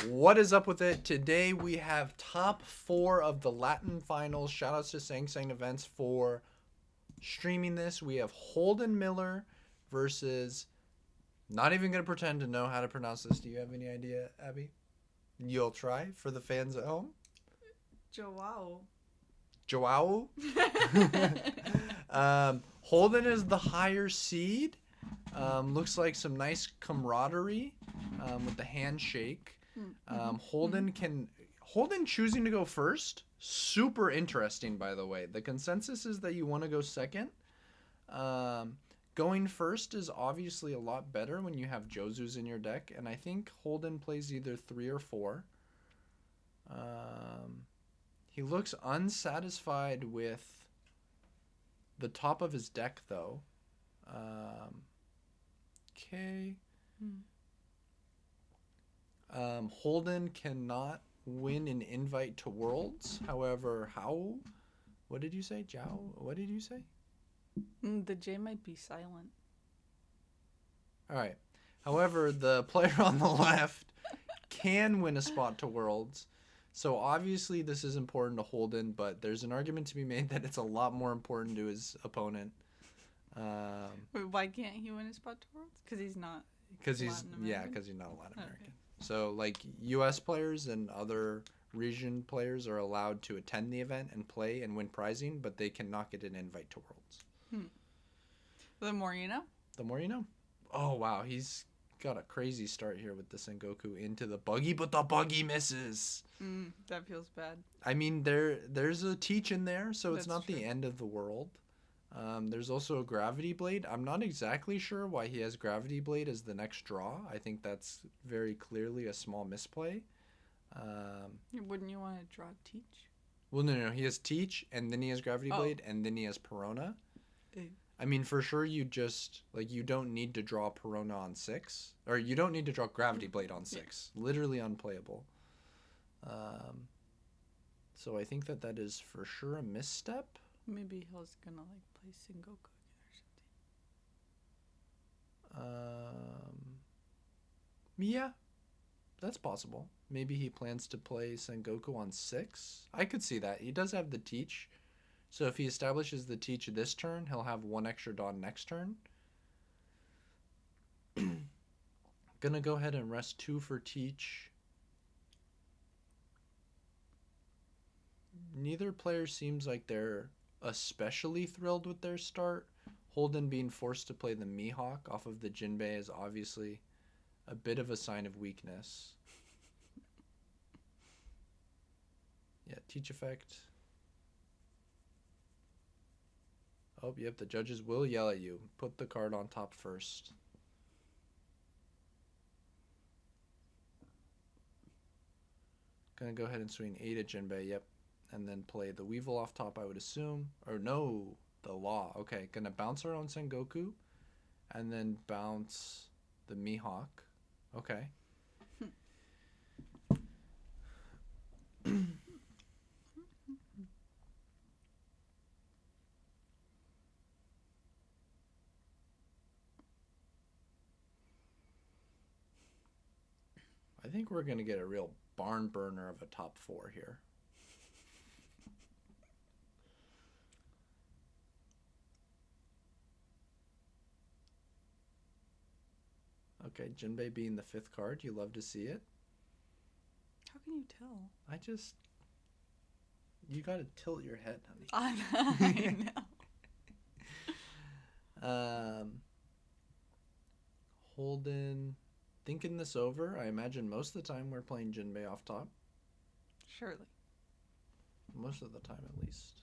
What is up with it? Today we have top 4 of the LATAM finals. Shoutouts to Sang Sang Events for streaming this. We have Holden Miller versus, not even going to pretend to know how to pronounce this. Do you have any idea, Abby? You'll try for the fans at home? Joao. Joao? Holden is the higher seed. Looks like some nice camaraderie with the handshake. Holden choosing to go first. Super interesting, by the way. The consensus is that you want to go second. Going first is obviously a lot better when you have Jozus in your deck, and I think Holden plays either 3 or 4. He looks unsatisfied with the top of his deck, though. Okay. Holden cannot win an invite to Worlds. However, how? What did you say, Jow? What did you say? The J might be silent. All right. However, the player on the left can win a spot to Worlds. So obviously this is important to Holden, but there's an argument to be made that it's a lot more important to his opponent. Wait, why can't he win a spot to Worlds? Because he's not. Because he's Latin American? because he's not a Latin American. Okay. So like U.S. players and other region players are allowed to attend the event and play and win prizing, but they cannot get an invite to Worlds. The more you know. The more you know. Oh wow, he's got a crazy start here with the Sengoku into the buggy, but the buggy misses. That feels bad. I mean, there's a teach in there, so it's That's not true. the end of the world. There's also a gravity blade. I'm not exactly sure why he has gravity blade as the next draw. I think that's very clearly a small misplay. Wouldn't you want to draw Teach? Well, no. He has teach, and then he has gravity blade, and then he has Perona. I mean, for sure, you just, like, you don't need to draw Perona on 6. Or you don't need to draw Gravity Blade on 6. Yeah. Literally unplayable. So I think that is for sure a misstep. Maybe he's gonna, like, play Sengoku again or something. Yeah. That's possible. Maybe he plans to play Sengoku on 6. I could see that. He does have the teach. So if he establishes the teach this turn, he'll have 1 extra Dawn next turn. Gonna go ahead and rest 2 for teach. Neither player seems like they're especially thrilled with their start. Holden being forced to play the Mihawk off of the Jinbei is obviously a bit of a sign of weakness. Yeah, teach effect. Oh, yep, the judges will yell at you. Put the card on top first. Gonna go ahead and swing 8 at Jinbei, yep. And then play the Weevil off top, I would assume. Or no, the Law. Okay, gonna bounce our own Sengoku. And then bounce the Mihawk. Okay. I think we're going to get a real barn burner of a top 4 here. Okay, Jinbei being the 5th card. You love to see it. How can you tell? You got to tilt your head, honey. I know. Holden... Thinking this over, I imagine most of the time we're playing Jinbei off top. Surely. Most of the time, at least.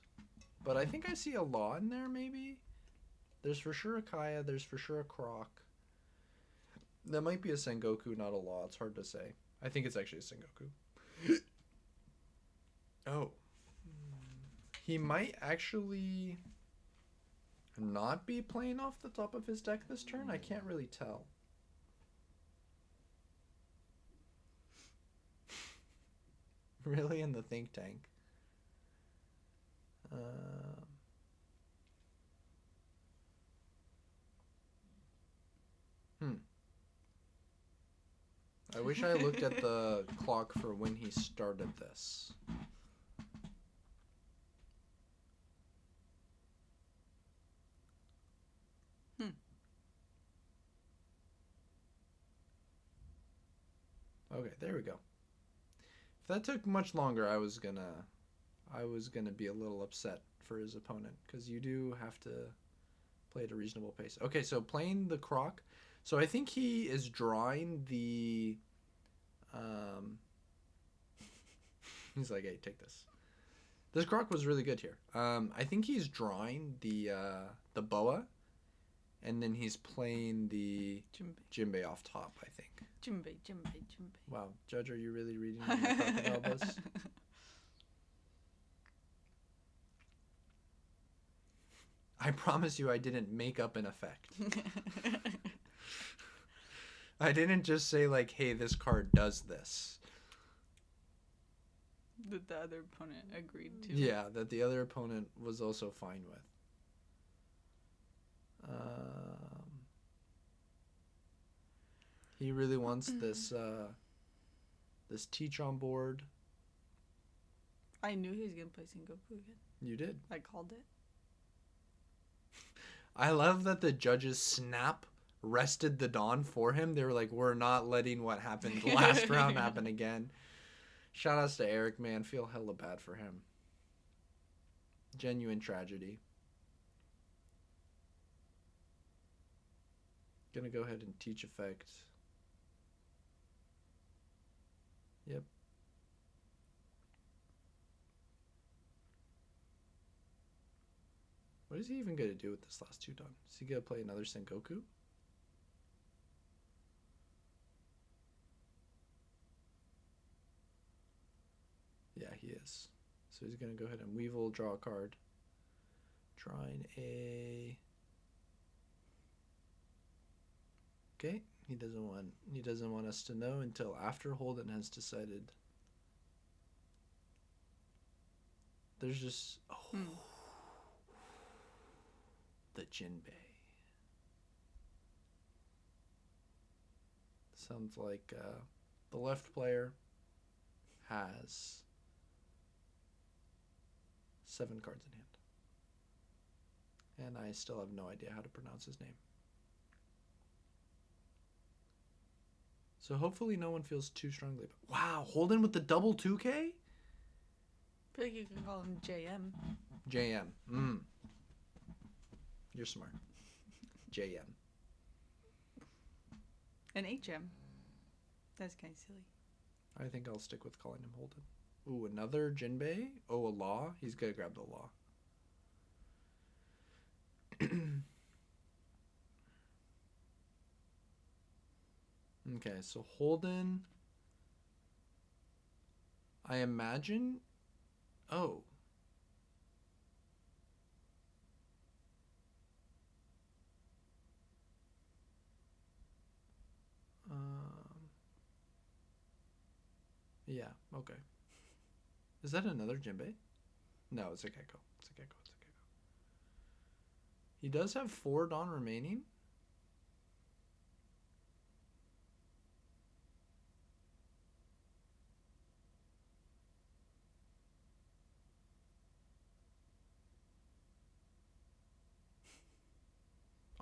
But I think I see a Law in there, maybe? There's for sure a Kaya. There's for sure a Croc. That might be a Sengoku, not a Law. It's hard to say. I think it's actually a Sengoku. Oh. He might actually not be playing off the top of his deck this turn. I can't really tell. Really, in the think tank. I wish I looked at the clock for when he started this. Okay, there we go. If that took much longer, I was gonna be a little upset for his opponent, because you do have to play at a reasonable pace. Okay, so playing the croc. So I think he is drawing the he's like, hey, take this. This croc was really good here. I think he's drawing the boa, and then he's playing the Jinbei off top, I think. Jinbei. Wow, Judge, are you really reading my crocodile buzz? I promise you I didn't make up an effect. I didn't just say like, hey, this card does this. That the other opponent agreed to. Yeah, that the other opponent was also fine with. He really wants this this teach on board. I knew he was gonna play Sengoku again. You did. I called it. I love that the judges snap rested the Dawn for him. They were like, we're not letting what happened last round happen again. Shout outs to Eric, man. Feel hella bad for him. Genuine tragedy. Gonna go ahead and teach effect. Yep. What is he even going to do with this last two Dawn? Is he going to play another Sengoku? Yeah, he is. So he's going to go ahead and Weevil, draw a card. Drawing a... Okay, he doesn't want us to know until after Holden has decided. There's just the Jinbei. Sounds like the left player has 7 cards in hand. And I still have no idea how to pronounce his name. So hopefully no one feels too strongly. Wow, Holden with the double 2K? I feel like you can call him JM. JM. You're smart. JM. And HM. That's kind of silly. I think I'll stick with calling him Holden. Ooh, another Jinbei? Oh, a Law? He's gonna grab the Law. Okay, so Holden, I imagine... Oh. Yeah, okay. Is that another Jinbei? No, it's a Gecko. It's a Gecko. He does have 4 Dawn remaining.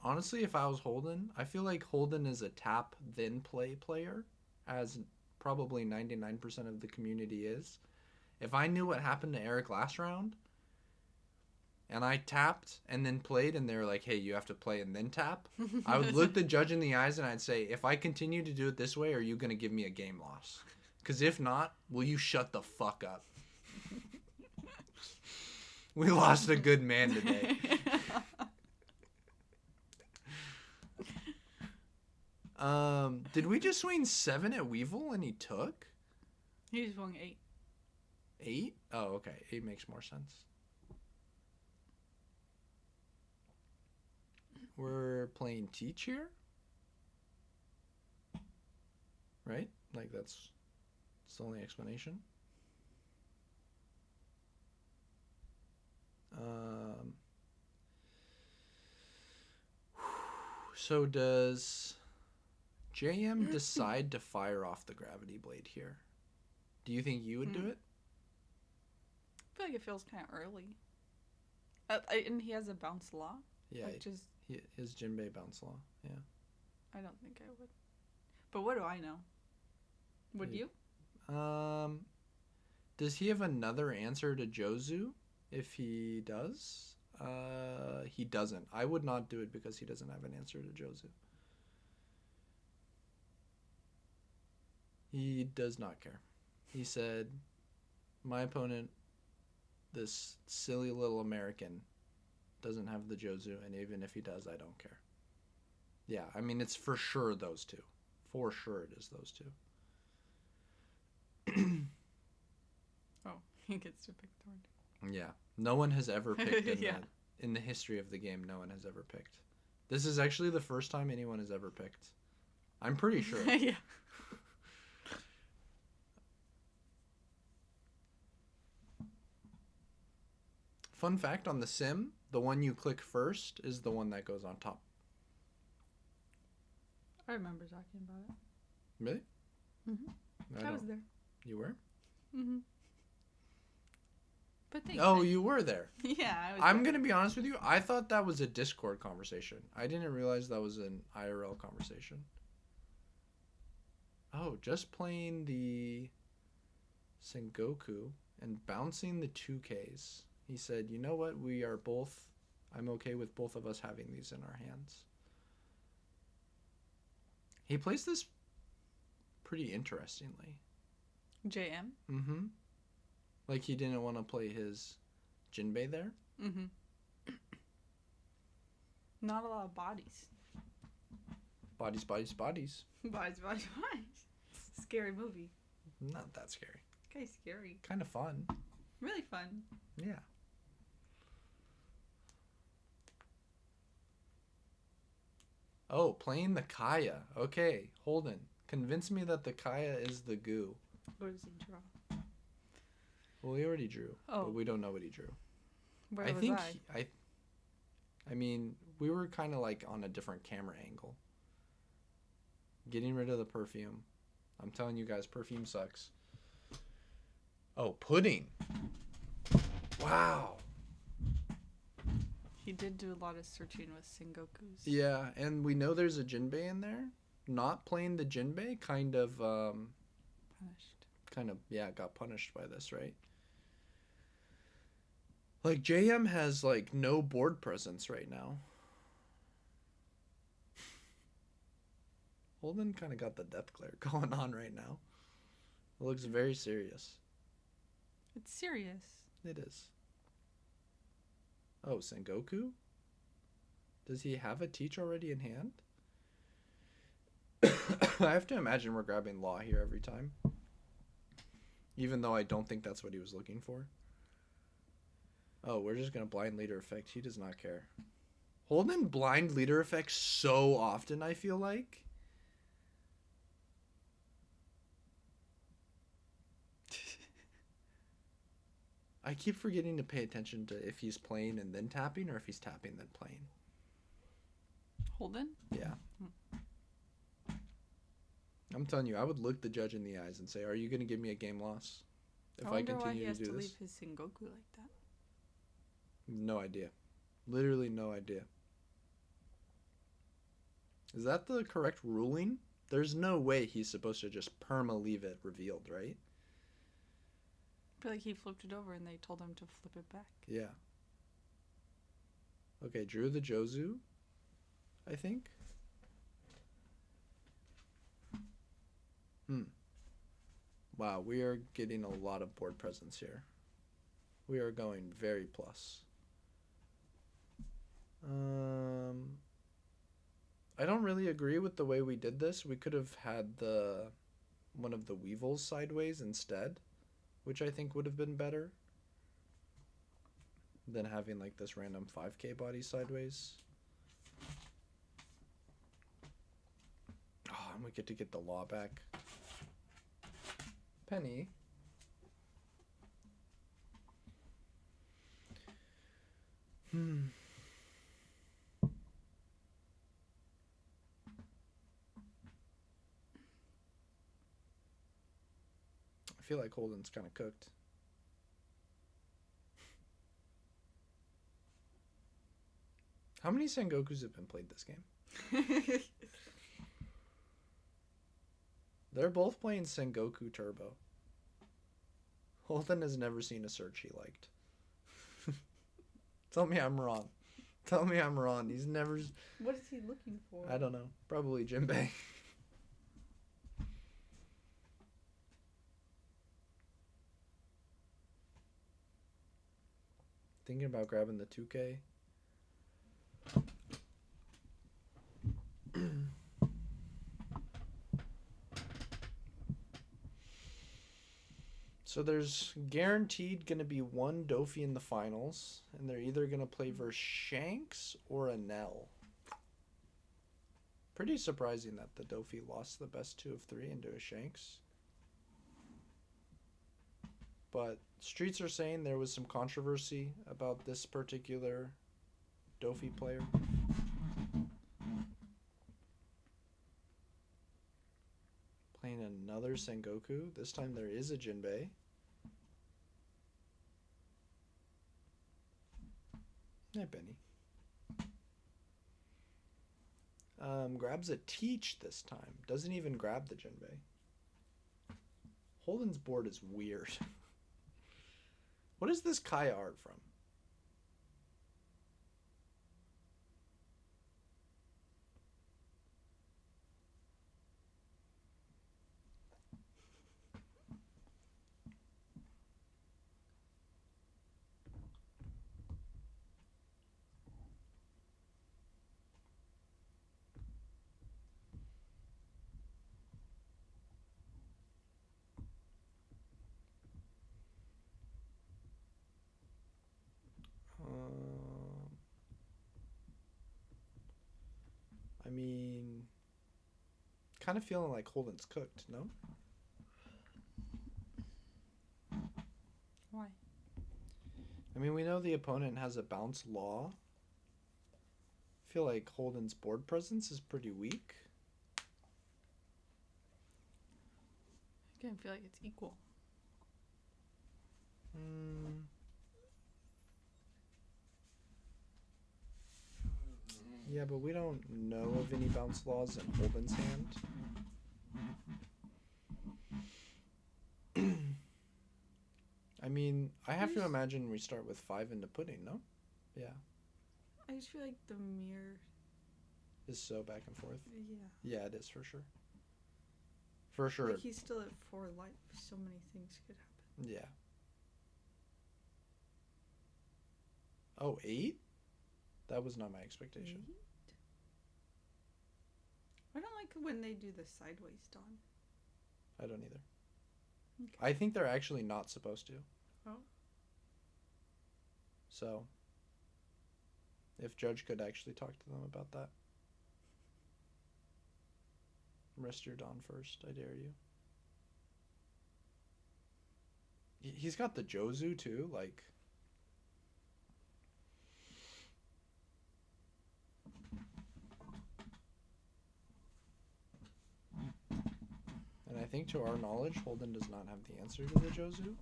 Honestly, if I was Holden, I feel like Holden is a tap then play player, as probably 99% of the community is. If I knew what happened to Eric last round, and I tapped and then played, and they were like, hey, you have to play and then tap, I would look the judge in the eyes and I'd say, if I continue to do it this way, are you going to give me a game loss? Because if not, will you shut the fuck up? We lost a good man today. Did we just swing 7 at Weevil and he took? He swung 8. 8? Oh, okay. 8 makes more sense. We're playing Teach here? Right? Like, that's the only explanation. So does JM decide to fire off the gravity blade here, do you think you would do it? I feel like it feels kind of early. And he has a bounce law. Yeah, Like just his Jinbei bounce law. Yeah. I don't think I would. But what do I know? Would you? Does he have another answer to Jozu? If he does, he doesn't. I would not do it because he doesn't have an answer to Jozu. He does not care. He said, my opponent, this silly little American, doesn't have the Jozu, and even if he does, I don't care. Yeah, I mean, it's for sure those two. For sure it is those two. Oh, he gets to pick Thorn. Yeah. No one has ever picked Yeah. in the history of the game, no one has ever picked. This is actually the first time anyone has ever picked. I'm pretty sure. Yeah. Fun fact on the sim, the one you click first is the one that goes on top. I remember talking about it. Really? Mm-hmm. I was there. You were? Mm-hmm. But thanks. Oh, you were there. Yeah, I was I'm there. going to be honest with you. I thought that was a Discord conversation. I didn't realize that was an IRL conversation. Oh, just playing the Sengoku and bouncing the 2Ks. He said, you know what? I'm okay with both of us having these in our hands. He plays this pretty interestingly. JM? Mm-hmm. Like he didn't want to play his Jinbei there? Mm-hmm. Not a lot of bodies. Bodies. Bodies. Scary movie. Not that scary. Kind of scary. Kind of fun. Really fun. Yeah. Oh, playing the Kaya. Okay, Holden. Convince me that the Kaya is the goo. What does he draw? Well, he already drew. Oh. But we don't know what he drew. Where I was think I? I mean, we were kind of like on a different camera angle. Getting rid of the perfume. I'm telling you guys, perfume sucks. Oh, pudding. Wow. He did do a lot of searching with Sengokus. Yeah, and we know there's a Jinbei in there. Not playing the Jinbei kind of Punished. got punished by this, right? Like JM has like no board presence right now. Holden kind of got the death glare going on right now. It looks very serious. It's serious. It is. Oh, Sengoku? Does he have a teach already in hand? I have to imagine we're grabbing Law here every time. Even though I don't think that's what he was looking for. Oh, we're just going to blind leader effect. He does not care. Holden blind leader effect so often, I feel like. I keep forgetting to pay attention to if he's playing and then tapping or if he's tapping then playing. Holden? Yeah. I'm telling you, I would look the judge in the eyes and say, are you going to give me a game loss if I continue why he has to do to this? leave his Sengoku like that. No idea. Literally no idea. Is that the correct ruling? There's no way he's supposed to just perma leave it revealed, right? I feel like he flipped it over and they told him to flip it back. Yeah. Okay, drew the Jozu, I think. Wow, we are getting a lot of board presence here. We are going very plus. I don't really agree with the way we did this. We could have had one of the Weevils sideways instead, which I think would have been better than having like this random 5K body sideways. Oh, and we get to get the Law back. Penny. feel like Holden's kind of cooked. How many Sengokus have been played this game? They're both playing Sengoku Turbo. Holden has never seen a search he liked. Tell me I'm wrong. Tell me I'm wrong. He's never... What is he looking for? I don't know. Probably Jinbei. Thinking about grabbing the 2K. So there's guaranteed going to be one Dofi in the finals, and they're either going to play versus Shanks or a Nell. Pretty surprising that the Dofi lost the best 2 of 3 into a Shanks. But streets are saying there was some controversy about this particular Dofi player. Playing another Sengoku. This time there is a Jinbei. Hey, Benny. Grabs a Teach this time. Doesn't even grab the Jinbei. Holden's board is weird. What is this Kaya art from? I mean, kind of feeling like Holden's cooked, no? Why? I mean, we know the opponent has a bounce law. I feel like Holden's board presence is pretty weak. I kind of feel like it's equal. Yeah, but we don't know of any bounce laws in Holden's hand. I mean, I have to imagine we start with 5 into pudding, no? Yeah. I just feel like the mirror Is so back and forth. Yeah. Yeah, it is for sure. For sure. Like he's still at 4 life. So many things could happen. Yeah. Oh, 8? That was not my expectation. 8? I don't like when they do the sideways dawn. I don't either. Okay. I think they're actually not supposed to. Oh. So, if Judge could actually talk to them about that. Rest your dawn first, I dare you. He's got the Jozu too, like... And I think to our knowledge, Holden does not have the answer to the Jozu.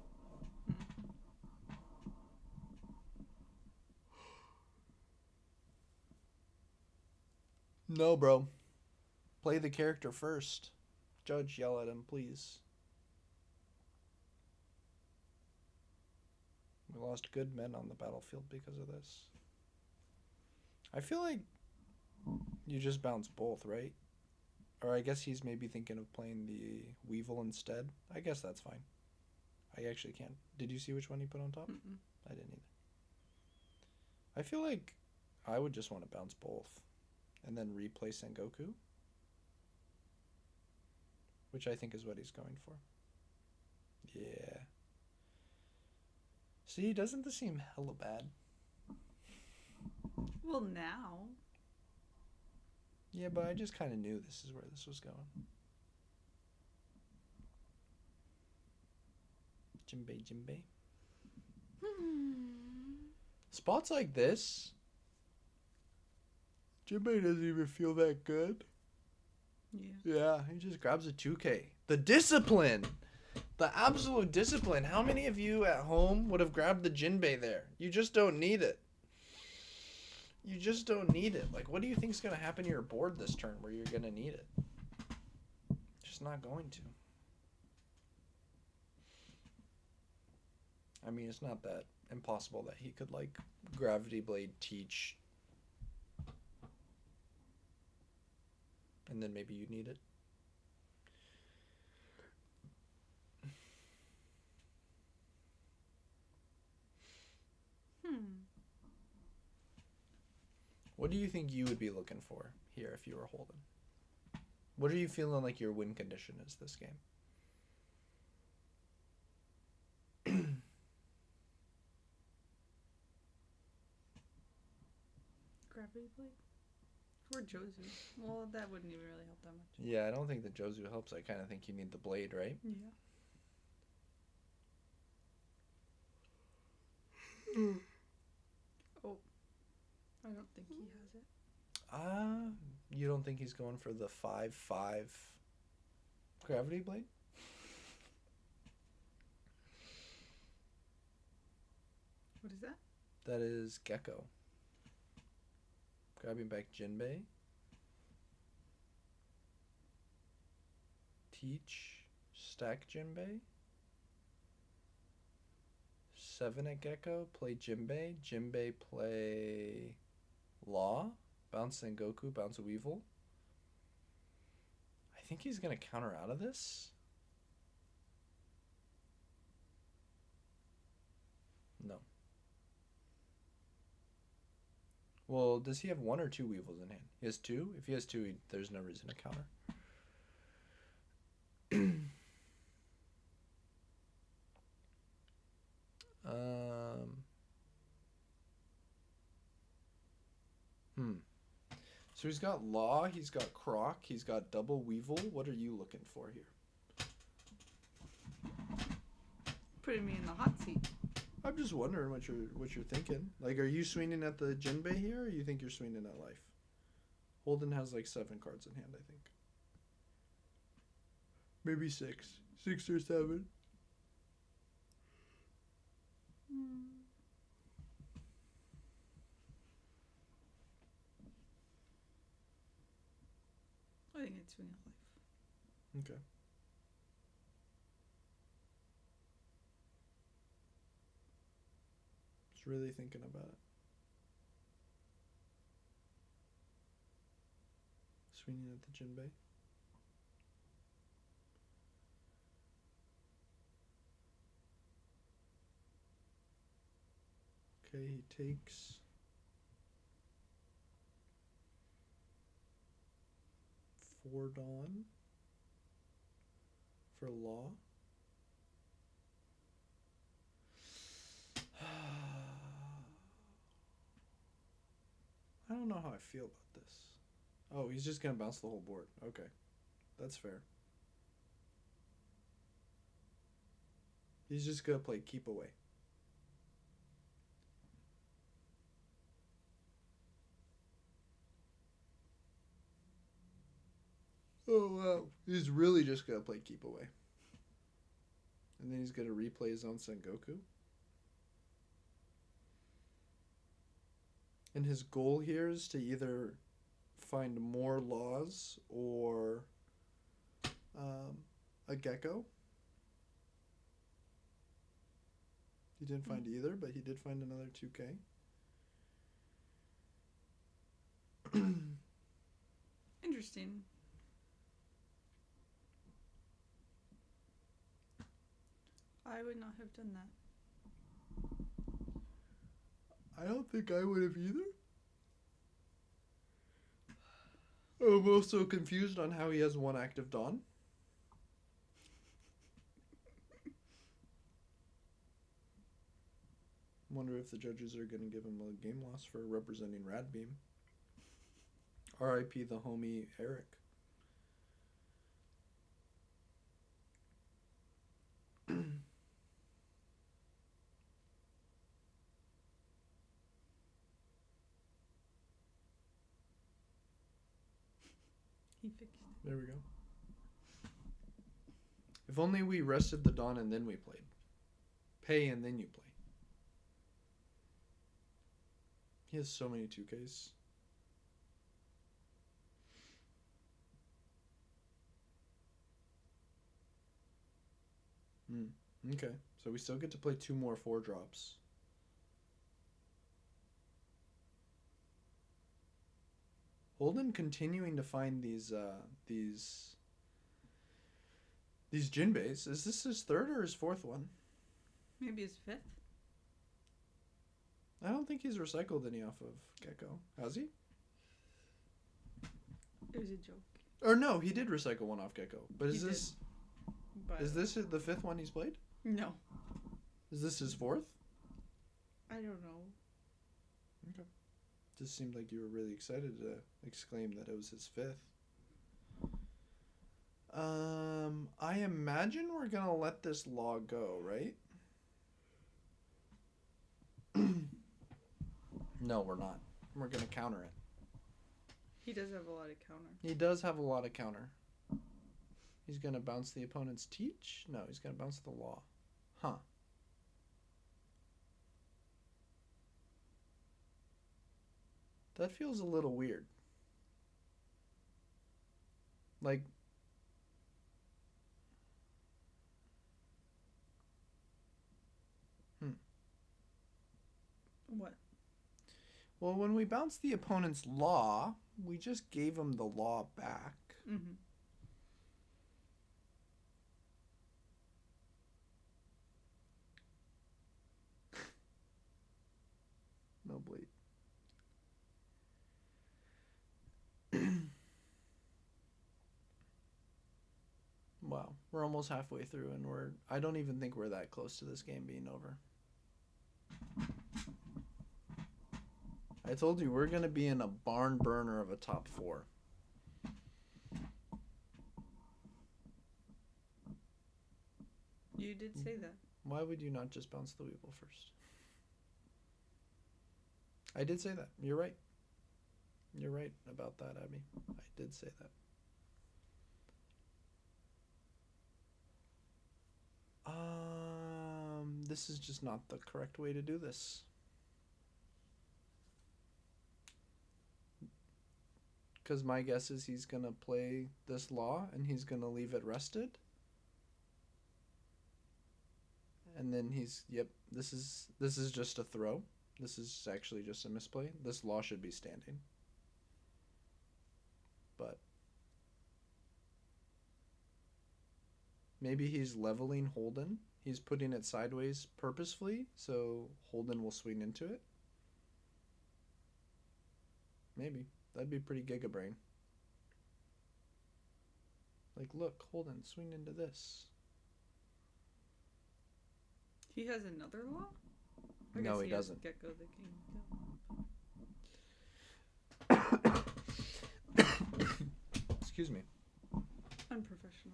No, bro. Play the character first. Judge, yell at him, please. We lost good men on the battlefield because of this. I feel like you just bounce both, right? Or I guess he's maybe thinking of playing the Weevil instead. I guess that's fine. I actually can't. Did you see which one he put on top? Mm-mm. I didn't either. I feel like I would just want to bounce both and then replay Sengoku, which I think is what he's going for. Yeah. See, doesn't this seem hella bad? Well, now. Yeah, but I just kind of knew this is where this was going. Jinbei. Spots like this, Jinbei doesn't even feel that good. Yeah. Yeah, he just grabs a 2K. The discipline! The absolute discipline. How many of you at home would have grabbed the Jinbei there? You just don't need it. You just don't need it. Like, what do you think's going to happen to your board this turn where you're going to need it? Just not going to. I mean, it's not that impossible that he could, like, Gravity Blade teach. And then maybe you need it. What do you think you would be looking for here if you were holding? What are you feeling like your win condition is this game? Gravity Blade? Or Jozu. Well, that wouldn't even really help that much. Yeah, I don't think the Jozu helps. I kind of think you need the blade, right? Yeah. Oh. I don't think he has it. You don't think he's going for the 5/5 Gravity Blade? What is that? That is Gecko. Grabbing back Jinbei. Teach. Stack Jinbei. 7 at Gecko. Play Jinbei. Jinbei play Law. Bounce Sengoku. Bounce Weevil. I think he's going to counter out of this. No. Well, does he have 1 or 2 Weevils in hand? He has 2? If he has 2, there's no reason to counter. So he's got Law, he's got Croc, he's got Double Weevil. What are you looking for here? Putting me in the hot seat. I'm just wondering what you're thinking. Like, are you swinging at the Jinbei here, or you think you're swinging at life? Holden has like 7 cards in hand, I think. Maybe 6. 6 or 7. I think it's swing at life. Okay. Just really thinking about it. Swinging at the Jinbei. Okay, he takes. For Dawn. For Law. I don't know how I feel about this. Oh, he's just gonna bounce the whole board. Okay. That's fair. He's just gonna play keep away. Oh wow. He's really just gonna play keep away. And then he's gonna replay his own Sengoku. And his goal here is to either find more laws or a Gecko. He didn't find either, but he did find another 2K. Interesting. I would not have done that. I don't think I would have either. I'm also confused on how he has 1 active Dawn. Wonder if the judges are going to give him a game loss for representing Radbeam. R.I.P. the homie Eric. He fixed it. There we go. If only we rested the Dawn and then we played. Pay and then you play. He has so many 2Ks. Okay, so we still get to play 2 more 4-drops. Holden continuing to find these Jinbeis. Is this his 3rd or his 4th one? Maybe his 5th. I don't think he's recycled any off of Gecko. Has he? It was a joke. Or no, he did recycle one off Gecko. But He did. But is this the 5th one he's played? no, Is this his 4th? I don't know. Okay. Just seemed like you were really excited to exclaim that it was his 5th. I imagine we're gonna let this law go, right? No, we're not. We're gonna counter it. He does have a lot of counter. He does have a lot of counter. He's gonna bounce the opponent's teach? No, he's gonna bounce the law. Huh. That feels a little weird. Like, What? well, when we bounced the opponent's law, we just gave him the law back. Mm-hmm. No bleed. Wow, we're almost halfway through and I don't even think we're that close to this game being over. I told you we're going to be in a barn burner of a top 4. You did say that. Why would you not just bounce the Weeble first? I did say that. You're right. You're right about that, Abby. I did say that. This is just not the correct way to do this. Because my guess is he's going to play this law and he's going to leave it rested. And then yep, this is just a throw. This is actually just a misplay. This law should be standing. But maybe he's leveling Holden. He's putting it sideways purposefully so Holden will swing into it. Maybe. That'd be pretty gigabrain. Like, look, Holden, swing into this. He has another law? I No, guess he doesn't. Gecko the king. Excuse me. Unprofessional.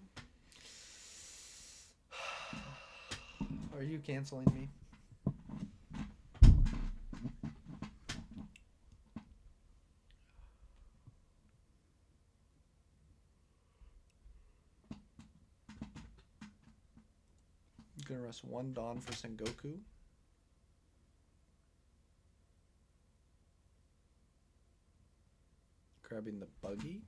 Are you canceling me? I'm gonna rest 1 Dawn for Sengoku. Grabbing the buggy.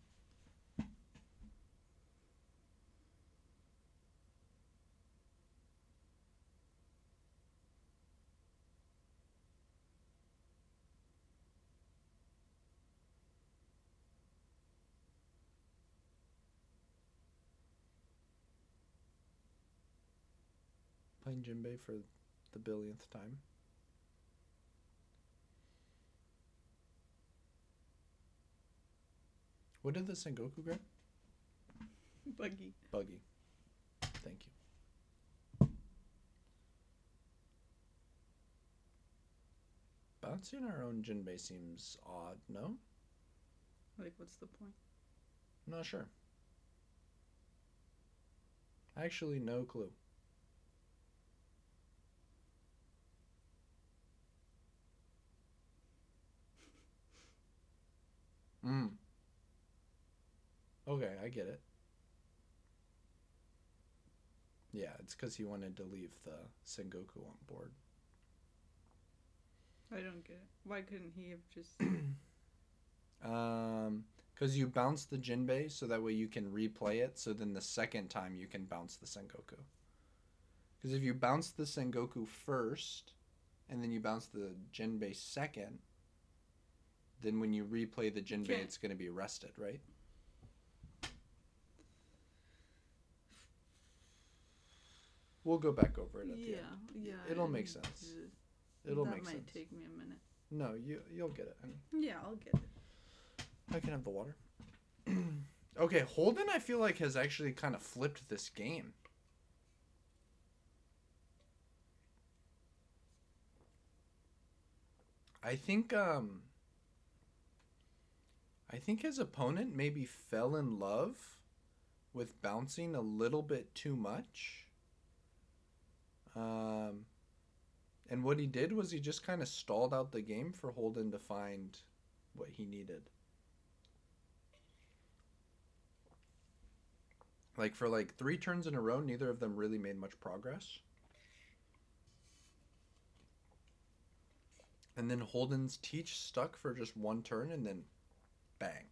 Playing Jinbei for the billionth time. What did the Sengoku grab? Buggy. Buggy. Thank you. Bouncing our own Jinbei seems odd, no? Like, what's the point? I'm not sure. Actually, no clue. Okay, I get it. Yeah, it's because he wanted to leave the Sengoku on board. I don't get it. Why couldn't he have just... Because you bounce the Jinbei so that way you can replay it, so then the second time you can bounce the Sengoku. Because if you bounce the Sengoku first, and then you bounce the Jinbei second, then when you replay the Jinbei, it's going to be rested, right? We'll go back over it at the end. Yeah. It'll make sense. It'll make sense. That might take me a minute. No, you'll get it, honey. Yeah, I'll get it. I can have the water. Okay, Holden, I feel like, has actually kind of flipped this game. I think his opponent maybe fell in love with bouncing a little bit too much. And what he did was he just kind of stalled out the game for Holden to find what he needed. Like, for like 3 turns in a row, neither of them really made much progress. And then Holden's teach stuck for just 1 turn, and then bang.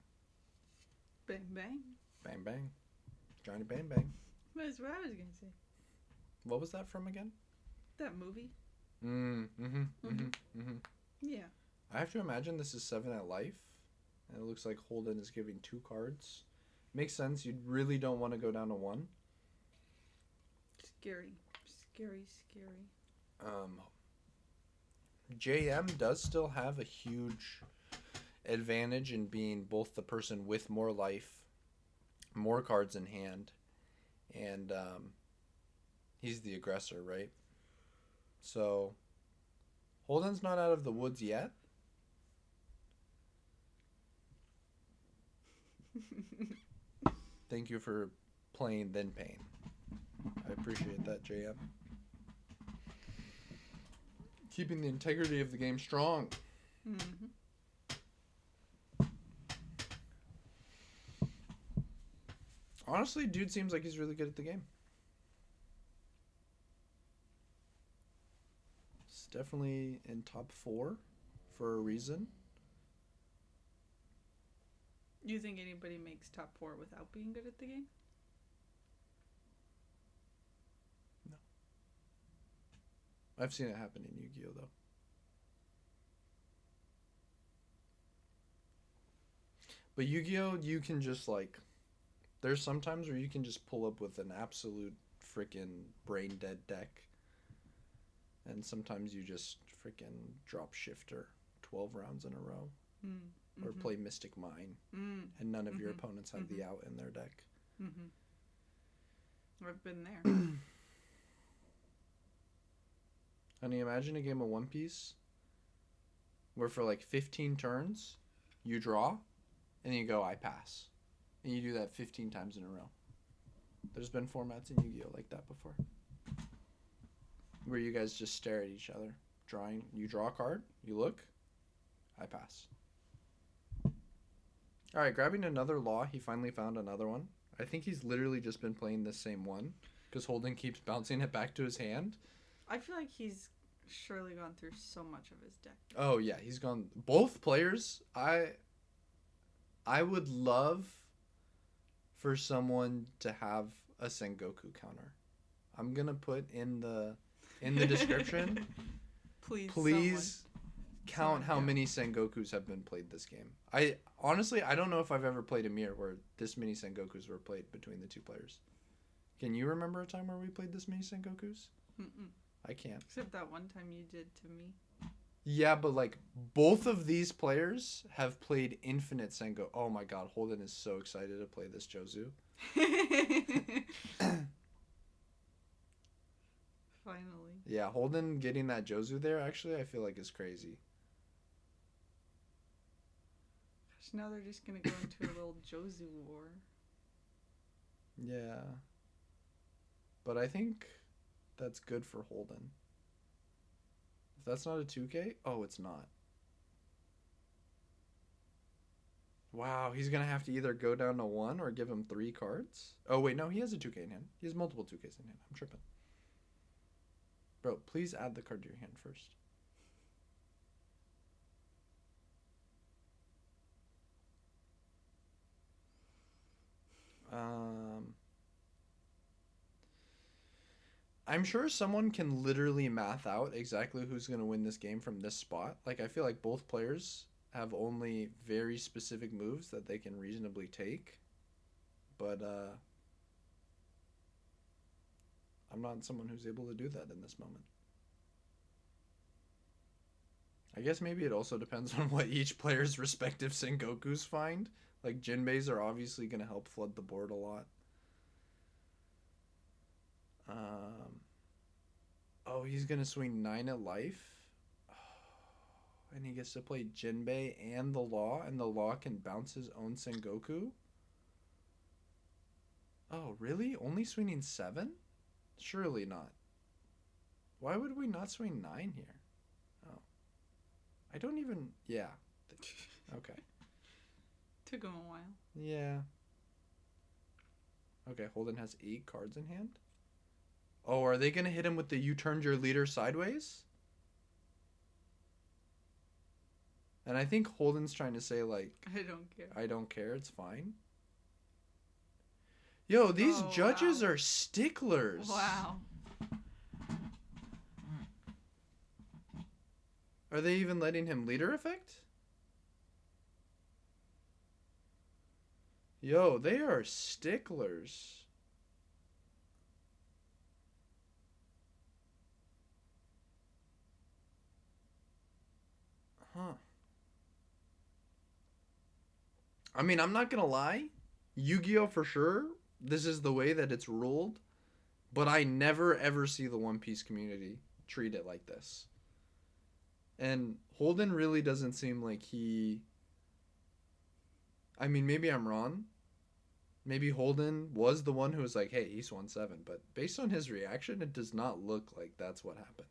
Bang, bang. Bang, bang. Johnny Bang Bang. That's what I was going to say. What was that from again? That movie. Yeah. I have to imagine this is 7 at life. And it looks like Holden is giving 2 cards. Makes sense. You really don't want to go down to 1. Scary. JM does still have a huge advantage in being both the person with more life, more cards in hand, and he's the aggressor, right? So Holden's not out of the woods yet. Thank you for playing then paying. I appreciate that, JM. Keeping the integrity of the game strong. Mm-hmm. Honestly, dude seems like he's really good at the game. It's definitely in top 4 for a reason. You think anybody makes top 4 without being good at the game? No. I've seen it happen in Yu-Gi-Oh, though. But Yu-Gi-Oh, you can just, like... There's sometimes where you can just pull up with an absolute freaking brain-dead deck. And sometimes you just freaking drop Shifter 12 rounds in a row. Mm-hmm. Or play Mystic Mine. And none of your opponents have the out in their deck. I've been there. Honey, imagine a game of One Piece where for like 15 turns, you draw, and you go, I pass. And you do that 15 times in a row. There's been formats in Yu-Gi-Oh! Like that before. Where you guys just stare at each other. Drawing. You draw a card, you look, I pass. Alright, grabbing another law, he finally found another one. I think he's literally just been playing the same one. Because Holden keeps bouncing it back to his hand. I feel like he's surely gone through so much of his deck. Oh, yeah, he's gone... Both players, I would love for someone to have a Sengoku counter. I'm gonna put in the description. Please count how many Sengokus have been played this game. I honestly, I don't know if I've ever played a mirror where this many Sengokus were played between the 2 players. Can you remember a time where we played this many Sengokus? Mm-mm. I can't. Except that one time you did to me. Yeah, but like both of these players have played infinite Sengo. Oh my god, Holden is so excited to play this Jozu. Finally. Yeah, Holden getting that Jozu there actually I feel like is crazy. Gosh, now they're just gonna go into a little Jozu war. Yeah. But I think that's good for Holden. If that's not a 2K, oh, it's not. Wow, he's gonna have to either go down to 1 or give him 3 cards. Oh wait, no, he has a 2K in hand. He has multiple 2Ks in hand. I'm tripping. Bro, please add the card to your hand first. I'm sure someone can literally math out exactly who's going to win this game from this spot. Like, I feel like both players have only very specific moves that they can reasonably take. But I'm not someone who's able to do that in this moment. I guess maybe it also depends on what each player's respective Sengokus find. Like, Jinbeis are obviously going to help flood the board a lot. Oh, he's going to swing 9 at life. Oh, and he gets to play Jinbei and the Law can bounce his own Sengoku? Oh, really? Only swinging 7? Surely not. Why would we not swing 9 here? Oh. I don't even... Yeah. Okay. Took him a while. Yeah. Okay, Holden has 8 cards in hand. Oh, are they going to hit him with the you turned your leader sideways? And I think Holden's trying to say, like... I don't care. I don't care, it's fine. Yo, these judges are sticklers. Wow. Are they even letting him leader effect? Yo, they are sticklers. Huh. I mean, I'm not gonna lie. Yu-Gi-Oh! For sure, this is the way that it's ruled. But I never ever see the One Piece community treat it like this. And Holden really doesn't seem like he... I mean, maybe I'm wrong. Maybe Holden was the one who was like, hey, East won 7. But based on his reaction, it does not look like that's what happened.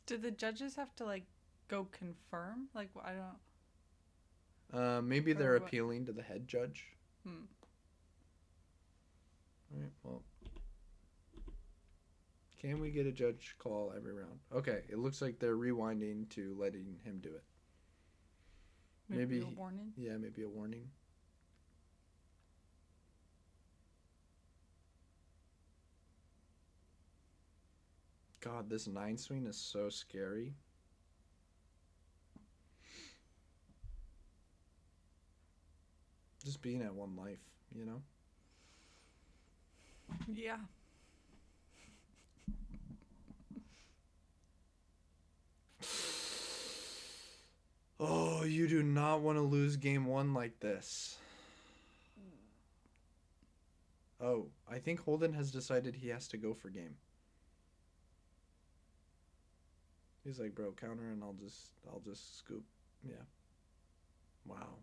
Did the judges have to, like, go confirm? Like, I don't... Maybe they're appealing to the head judge. Alright, well... Can we get a judge call every round? Okay, it looks like they're rewinding to letting him do it. Maybe a warning? Yeah, maybe a warning. God, this 9 swing is so scary. Just being at 1 life, you know? Yeah. Oh, you do not want to lose game 1 like this. Oh, I think Holden has decided he has to go for game. He's like, bro, counter and I'll just scoop. Yeah. Wow.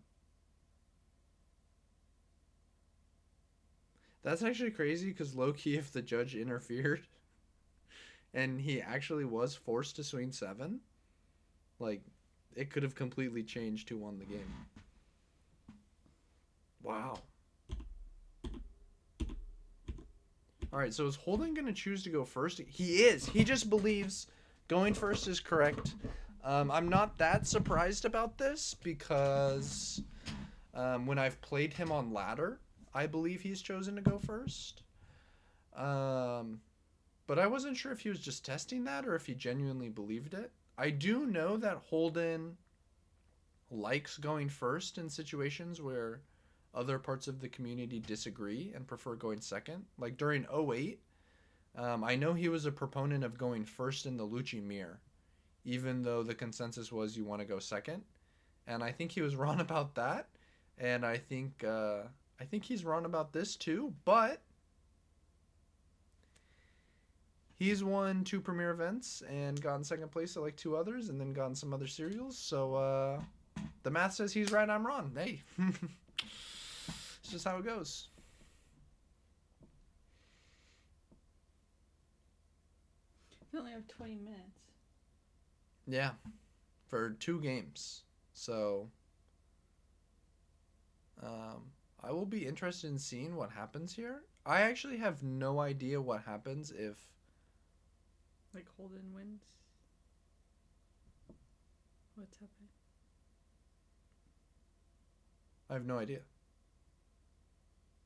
That's actually crazy because low-key if the judge interfered and he actually was forced to swing 7, like, it could have completely changed who won the game. Wow. Alright, so is Holden going to choose to go first? He is. He just believes going first is correct. I'm not that surprised about this because when I've played him on ladder, I believe he's chosen to go first. But I wasn't sure if he was just testing that or if he genuinely believed it. I do know that Holden likes going first in situations where other parts of the community disagree and prefer going second. Like during 08, I know he was a proponent of going first in the Lucci mirror, even though the consensus was you want to go second. And I think he was wrong about that. And I think he's wrong about this too, but he's won 2 premier events and gotten second place at like 2 others and then gotten some other serials. So the math says he's right, I'm wrong. Hey. It's just how it goes. We only have 20 minutes. Yeah. For 2 games. So I will be interested in seeing what happens here. I actually have no idea what happens if... Like Holden wins. What's happening? I have no idea.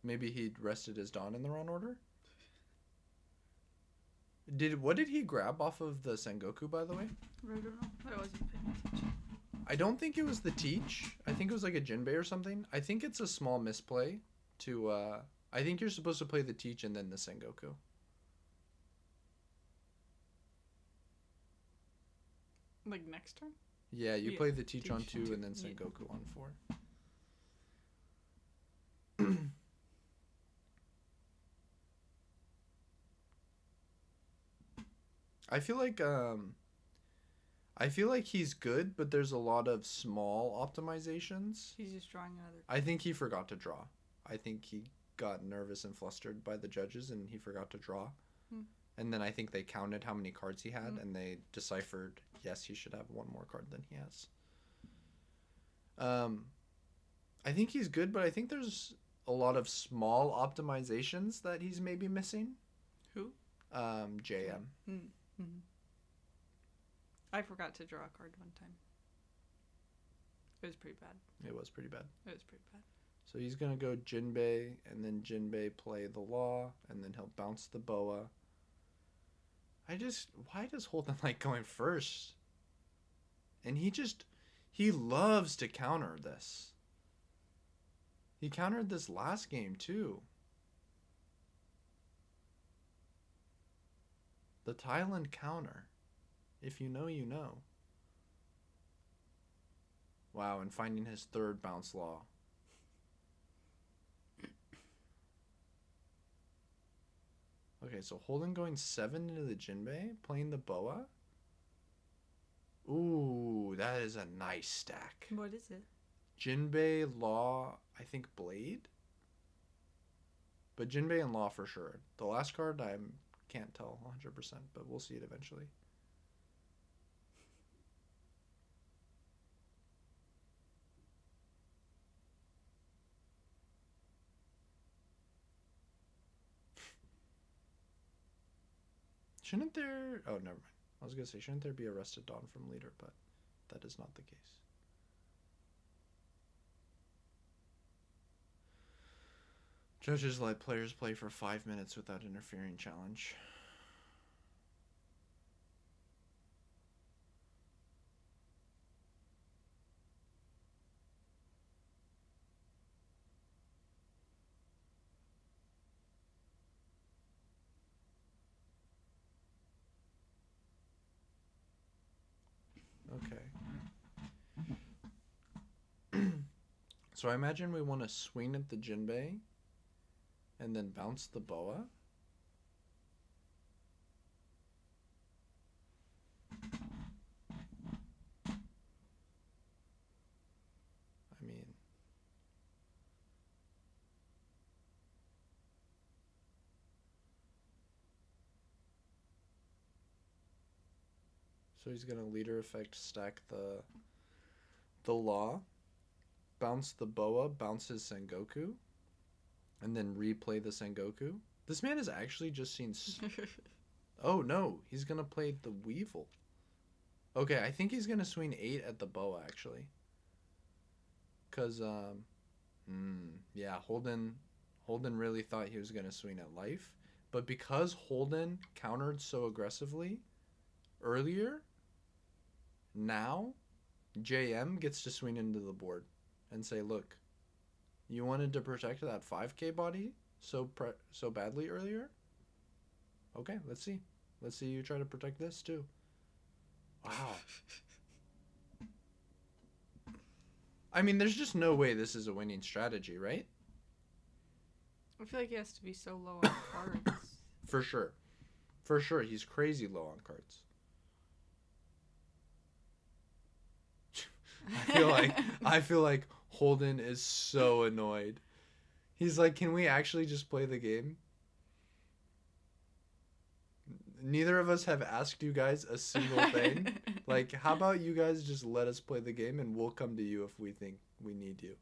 Maybe he rested his Dawn in the wrong order? What did he grab off of the Sengoku, by the way? I don't know. I wasn't paying attention. I don't think it was the Teach. I think it was like a Jinbei or something. I think it's a small misplay to... I think you're supposed to play the Teach and then the Sengoku. Like next turn? Yeah, you Yeah, play the Teach Teach on on 2 two, and then yeah. Sengoku on 4. I feel like he's good, but there's a lot of small optimizations. He's just drawing another. I think he forgot to draw. I think he got nervous and flustered by the judges and he forgot to draw. And then I think they counted how many cards he had and they deciphered, yes, he should have one more card than he has. I think he's good, but I think there's a lot of small optimizations that he's maybe missing. Who? JM. Mm-hmm. I forgot to draw a card one time. It was pretty bad. It was pretty bad. It was pretty bad. So he's going to go Jinbei, and then Jinbei play the Law, and then he'll bounce the Boa. Why does Holden like going first? And he loves to counter this. He countered this last game too. The Thailand counter. If you know, you know. Wow, and finding his third bounce Law. Okay, so Holden going 7 into the Jinbei, playing the Boa. Ooh, that is a nice stack. What is it? Jinbei, Law, I think Blade. But Jinbei and Law for sure. The last card I can't tell 100%, but we'll see it eventually. Shouldn't there... Oh, never mind. I was going to say, shouldn't there be a Rested Dawn from leader, but that is not the case. Judges let players play for 5 minutes without interfering challenge. Okay. So I imagine we want to swing at the Jinbei and then bounce the Boa. I mean... So he's going to leader effect stack the Law, bounce the Boa, bounce his Sengoku, and then replay the Sengoku. This man has actually just seen... Oh, no. He's going to play the Weevil. Okay, I think he's going to swing 8 at the Boa, actually. Because, yeah, Holden really thought he was going to swing at life. But because Holden countered so aggressively earlier, now JM gets to swing into the board and say, look, you wanted to protect that 5k body so badly earlier? Okay, let's see. Let's see you try to protect this too. Wow. I mean, there's just no way this is a winning strategy, right? I feel like he has to be so low on cards. For sure. For sure, he's crazy low on cards. I feel like Holden is so annoyed. He's like, can we actually just play the game? Neither of us have asked you guys a single thing. Like, how about you guys just let us play the game and we'll come to you if we think we need you.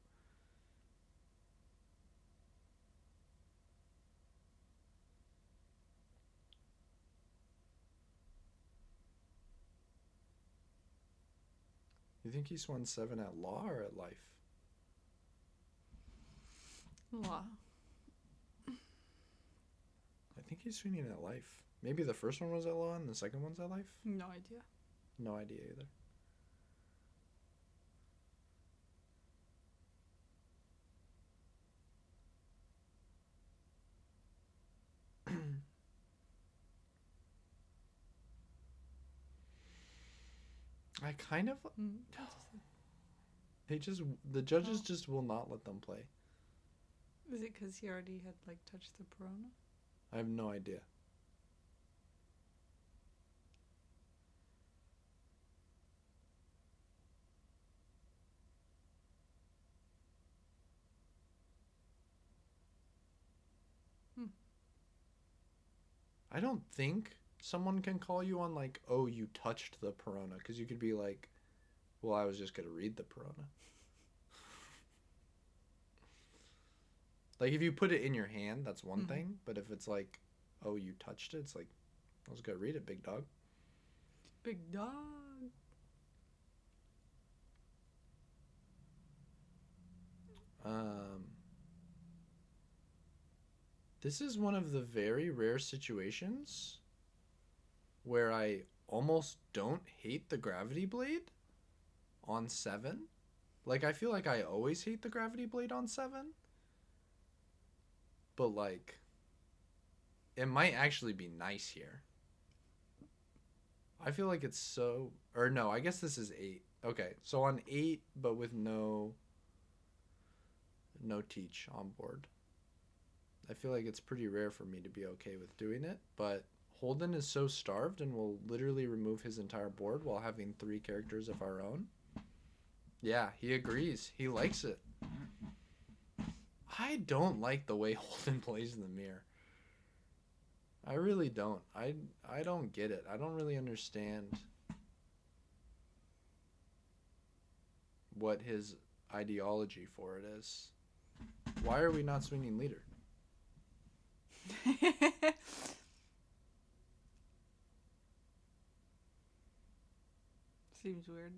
You think he swung 7 at law or at life? Law. I think he's swinging at life. Maybe the first one was at law and the second one's at life? No idea. No idea either. I kind of. The judges just will not let them play. Is it because he already had like touched the Perona? I have no idea. I don't think someone can call you on like, oh, you touched the Perona, because you could be like, well, I was just gonna read the Perona. Like if you put it in your hand, that's one thing. But if it's like, oh, you touched it, it's like, I was gonna read it, big dog. Big dog. This is one of the very rare situations where I almost don't hate the gravity blade on 7. Like I feel like I always hate the gravity blade on 7. But like it might actually be nice here. I feel like it's so, or no, I guess this is 8. Okay, so on 8 but with no teach on board. I feel like it's pretty rare for me to be okay with doing it, but Holden is so starved and will literally remove his entire board while having 3 characters of our own. Yeah, he agrees. He likes it. I don't like the way Holden plays in the mirror. I really don't. I don't get it. I don't really understand what his ideology for it is. Why are we not swinging leader? Seems weird.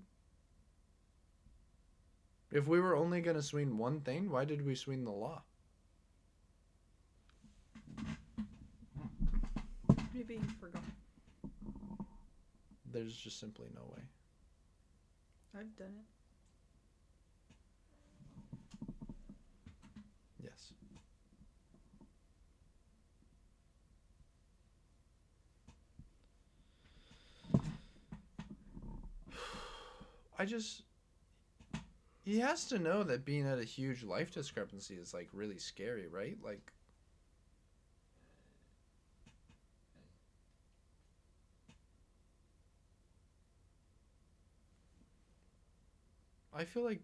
If we were only going to swing one thing, why did we swing the law? Maybe he forgot. There's just simply no way. I've done it. Yes. He has to know that being at a huge life discrepancy is like really scary, right? Like I feel like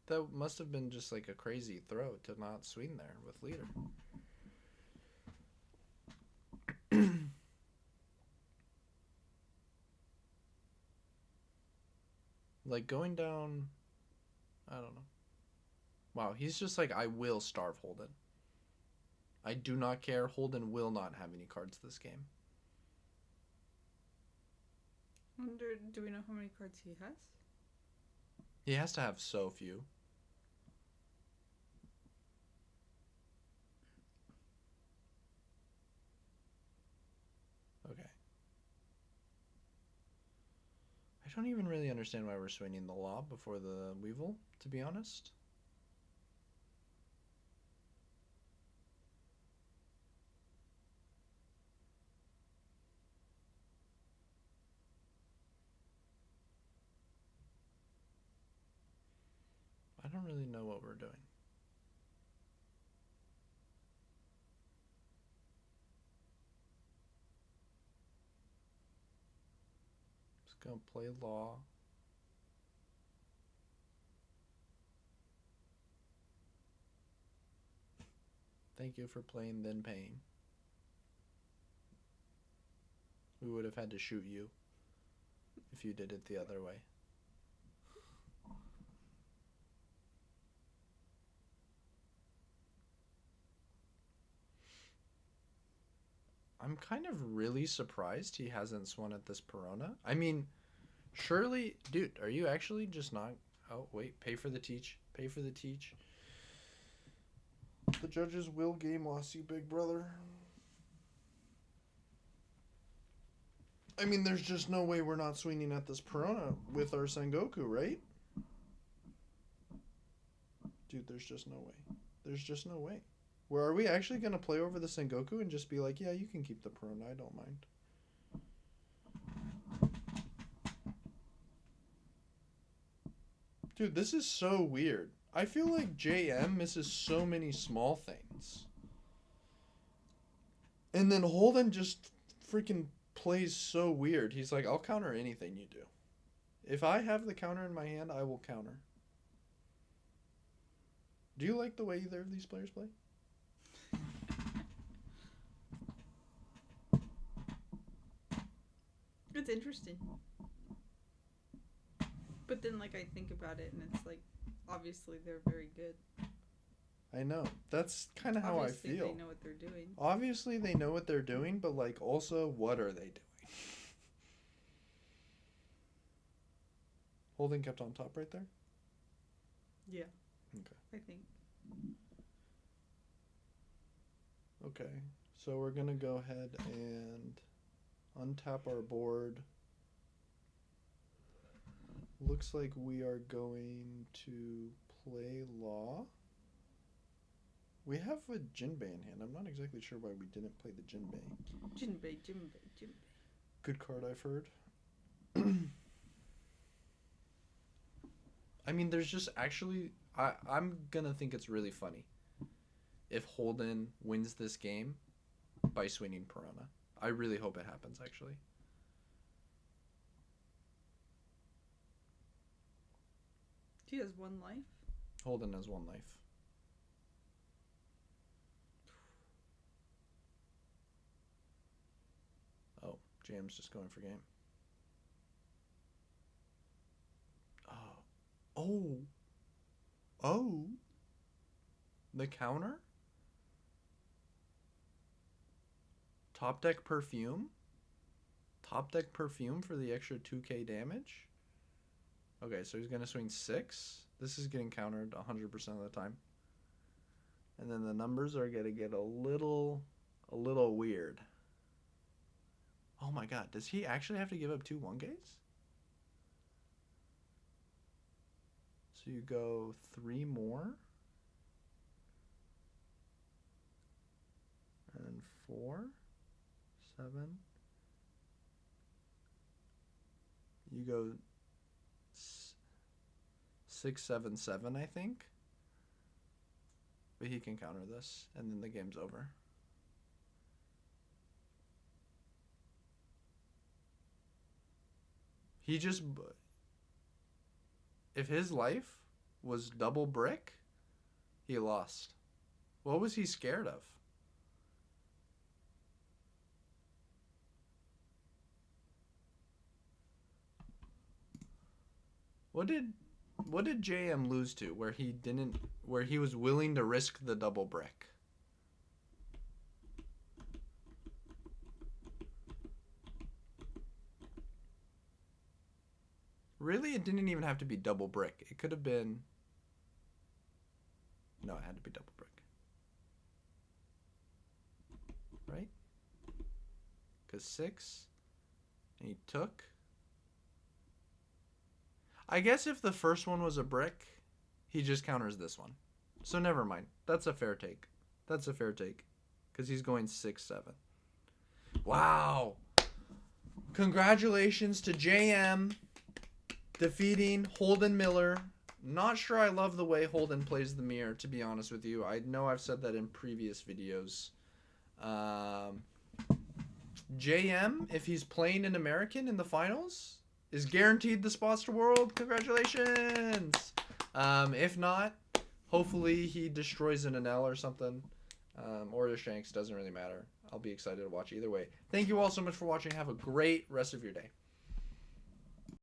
that must have been just like a crazy throw to not swing there with leader. Like going down, I don't know. Wow, he's just like, I will starve Holden. I do not care. Holden will not have any cards this game. Do we know how many cards he has? He has to have so few. Okay. I don't even really understand why we're swinging the law before the Weevil, to be honest. I don't really know what we're doing. Just gonna play law. Thank you for playing then paying. We would have had to shoot you if you did it the other way. I'm kind of really surprised he hasn't swung at this Perona. I mean, Surely, dude, are you actually just not... Oh, wait, pay for the teach. Pay for the teach. The judges will game loss you, big brother. I mean, there's just no way we're not swinging at this Perona with our Sengoku, right? Dude, there's just no way. There's just no way. Where are we actually going to play over the Sengoku and just be like, yeah, you can keep the Perona, I don't mind. Dude, this is so weird. I feel like JM misses so many small things. And then Holden just freaking plays so weird. He's like, I'll counter anything you do. If I have the counter in my hand, I will counter. Do you like the way either of these players play? It's interesting. But then, like, I think about it, and it's like, obviously, they're very good. I know. That's kind of how Obviously, I feel. they know what they're doing. Obviously, they know what they're doing, but, like, also, what are they doing? Holding kept on top right there? Yeah. Okay. I think. Okay. So we're going to go ahead and untap our board. Looks like we are going to play Law. We have a Jinbei in hand. I'm not exactly sure why we didn't play the Jinbei. Jinbei. Good card, I've heard. I mean, there's just actually... I'm going to think it's really funny if Holden wins this game by swinging Piranha. I really hope it happens, actually. He has one life. Holden has one life. Oh, JM's just going for game. Oh. Oh. The counter? Top deck Perfume? Top deck Perfume for the extra 2k damage? Okay, so he's going to swing 6. This is getting countered 100% of the time. And then the numbers are going to get a little weird. Oh my god, does he actually have to give up 2 1-gates? So you go 3 more. And 4, 7. You go 6, 7, 7, I think. But he can counter this, and then the game's over. He just... If his life was double brick, he lost. What was he scared of? What did JM lose to where he was willing to risk the double brick? Really, it didn't even have to be double brick. It could have been... No, it had to be double brick. Right? Because 6, and he took... I guess if the first one was a brick, he just counters this one. So never mind. That's a fair take. That's a fair take. Because he's going 6, 7. Wow! Congratulations to JM defeating Holden Miller. Not sure I love the way Holden plays the mirror, to be honest with you. I know I've said that in previous videos. JM, if he's playing an American in the finals, is guaranteed the spots to World. Congratulations! If not, hopefully he destroys an Anel or something. Or the Shanks, doesn't really matter. I'll be excited to watch either way. Thank you all so much for watching. Have a great rest of your day.